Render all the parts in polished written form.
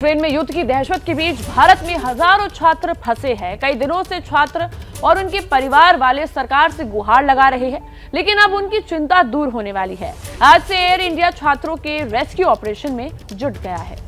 Ukraine में युद्ध की दहशत के बीच भारत में हजारों छात्र फंसे हैं। कई दिनों से छात्र और उनके परिवार वाले सरकार से गुहार लगा रहे हैं, लेकिन अब उनकी चिंता दूर होने वाली है। आज से एयर इंडिया छात्रों के रेस्क्यू ऑपरेशन में जुट गया है।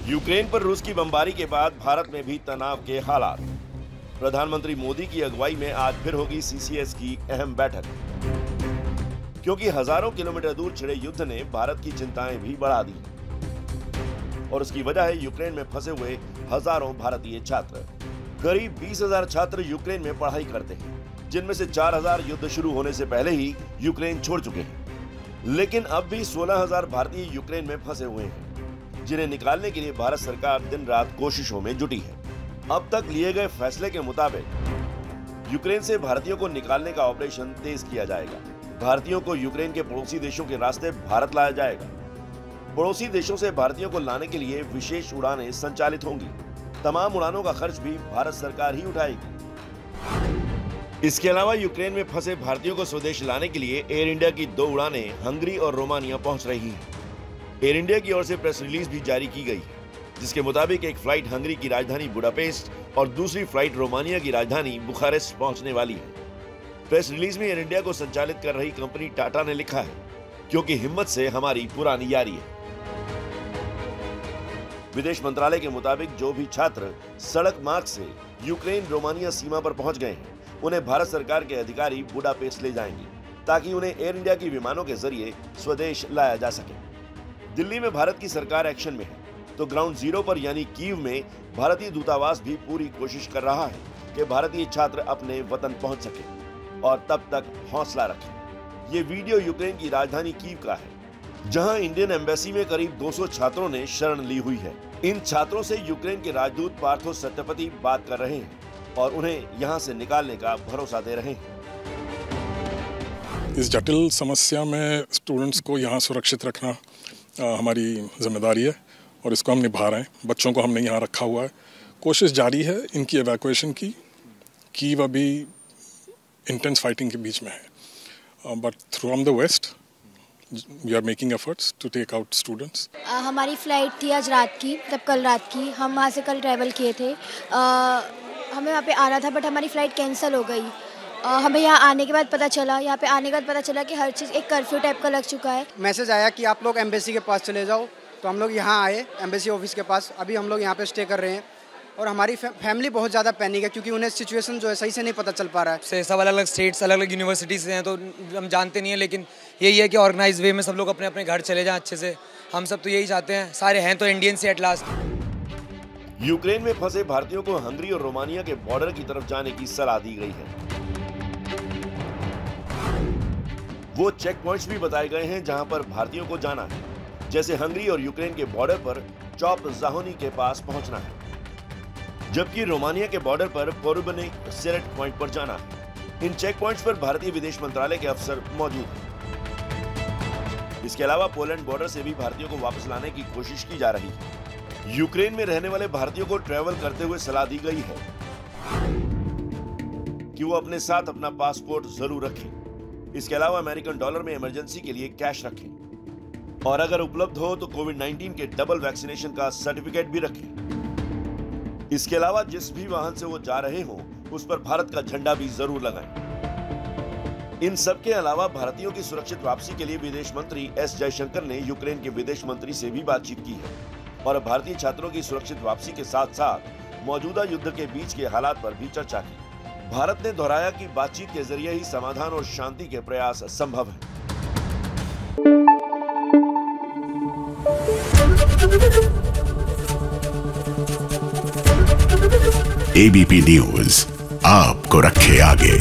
यूक्रेन पर रूस की बमबारी के बाद भारत में भी तनाव के हालात। प्रधानमंत्री मोदी की अगुवाई में आज फिर होगी सीसीएस की अहम बैठक, क्योंकि हजारों किलोमीटर दूर छिड़े युद्ध ने भारत की चिंताएं भी बढ़ा दी और उसकी वजह है यूक्रेन में फंसे हुए हजारों भारतीय छात्र। करीब 20,000 छात्र यूक्रेन में पढ़ाई करते हैं, जिनमें से 4,000 युद्ध शुरू होने से पहले ही यूक्रेन छोड़ चुके हैं। लेकिन अब भी 16,000 भारतीय यूक्रेन में फंसे हुए हैं, जिन्हें निकालने के लिए भारत सरकार दिन रात कोशिशों में जुटी है। अब तक लिए गए फैसले के मुताबिक यूक्रेन से भारतीयों को निकालने का ऑपरेशन तेज किया जाएगा। भारतीयों को यूक्रेन के पड़ोसी देशों के रास्ते भारत लाया जाएगा। पड़ोसी देशों से भारतीयों को लाने के लिए विशेष उड़ानें संचालित होंगी। तमाम उड़ानों का खर्च भी भारत सरकार ही उठाएगी। इसके अलावा यूक्रेन में फंसे भारतीयों को स्वदेश लाने के लिए एयर इंडिया की 2 उड़ानें हंगरी और रोमानिया पहुंच रही हैं। एयर इंडिया की ओर से प्रेस रिलीज भी जारी की गई है, जिसके मुताबिक एक फ्लाइट हंगरी की राजधानी बुडापेस्ट और दूसरी फ्लाइट रोमानिया की राजधानी बुखारेस्ट पहुंचने वाली है। प्रेस रिलीज में एयर इंडिया को संचालित कर रही कंपनी टाटा ने लिखा है, क्योंकि हिम्मत से हमारी पुरानी यारी है। विदेश मंत्रालय के मुताबिक जो भी छात्र सड़क मार्ग से यूक्रेन रोमानिया सीमा पर पहुंच गए हैं, उन्हें भारत सरकार के अधिकारी बुडापेस्ट ले जाएंगे, ताकि उन्हें एयर इंडिया की विमानों के जरिए स्वदेश लाया जा सके। दिल्ली में भारत की सरकार एक्शन में है, तो ग्राउंड जीरो पर यानी कीव में भारतीय दूतावास भी पूरी कोशिश कर रहा है कि भारतीय छात्र अपने वतन पहुंच सके और तब तक हौसला रखें। ये वीडियो यूक्रेन की राजधानी कीव का है, जहां इंडियन एम्बेसी में करीब 200 छात्रों ने शरण ली हुई है। इन छात्रों से यूक्रेन के राजदूत पार्थो सत्यपति बात कर रहे हैं और उन्हें यहां से निकालने का भरोसा दे रहे हैं। इस जटिल समस्या में स्टूडेंट्स को यहाँ सुरक्षित रखना हमारी जिम्मेदारी है और इसको हम निभा रहे हैं। बच्चों को हमने यहाँ रखा हुआ है। कोशिश जारी है इनकी एवैक्यूएशन की। कीव अभी इंटेंस फाइटिंग के बीच में है, but from the west we are making efforts to take out students. हमारी फ़्लाइट थी आज रात की, तब कल रात की हम वहाँ से कल ट्रैवल किए थे। हमें वहाँ पे आना था, बट हमारी फ़्लाइट कैंसिल हो गई। हमें यहाँ आने के बाद पता चला कि हर चीज़ एक कर्फ्यू टाइप का लग चुका है। मैसेज आया कि आप लोग एम्बेसी के पास चले जाओ, तो हम लोग यहाँ आए एम्बेसी ऑफिस के पास। अभी हम लोग यहाँ पे स्टे कर रहे हैं और हमारी फैमिली बहुत ज़्यादा पैनिक है, क्योंकि उन्हें सिचुएशन जो है सही से नहीं पता चल पा रहा है। सब अलग अलग स्टेट्स, अलग अलग यूनिवर्सिटीज़ हैं, तो हम जानते नहीं हैं, लेकिन यही है कि ऑर्गेनाइज वे में सब लोग अपने अपने घर चले जाएँ अच्छे से। हम सब तो यही चाहते हैं, सारे हैं तो इंडियन से एट लास्ट। यूक्रेन में फंसे भारतीयों को हंगरी और रोमानिया के बॉर्डर की तरफ जाने की सलाह दी गई है। वो चेक पॉइंट्स भी बताए गए हैं जहां पर भारतीयों को जाना है, जैसे हंगरी और यूक्रेन के बॉर्डर पर चॉप ज़ाहोनी के पास पहुंचना है, जबकि रोमानिया के बॉर्डर पर पोरुबनिक सेरेट पॉइंट पर जाना है। इन चेक पॉइंट्स पर भारतीय विदेश मंत्रालय के अफसर मौजूद हैं। इसके अलावा पोलैंड बॉर्डर से भी भारतीयों को वापस लाने की कोशिश की जा रही है। यूक्रेन में रहने वाले भारतीयों को ट्रैवल करते हुए सलाह दी गई है कि वो अपने साथ अपना पासपोर्ट जरूर रखें। इसके अलावा अमेरिकन डॉलर में इमरजेंसी के लिए कैश रखें और अगर उपलब्ध हो तो कोविड-19 के डबल वैक्सीनेशन का सर्टिफिकेट भी रखें। इसके अलावा जिस भी वाहन से वो जा रहे हो, उस पर भारत का झंडा भी जरूर लगाएं। इन सब के अलावा भारतीयों की सुरक्षित वापसी के लिए विदेश मंत्री एस जयशंकर ने यूक्रेन के विदेश मंत्री से भी बातचीत की है और भारतीय छात्रों की सुरक्षित वापसी के साथ साथ मौजूदा युद्ध के बीच के हालात पर भी चर्चा की। भारत ने दोहराया कि बातचीत के जरिए ही समाधान और शांति के प्रयास संभव हैं। एबीपी न्यूज आपको रखे आगे।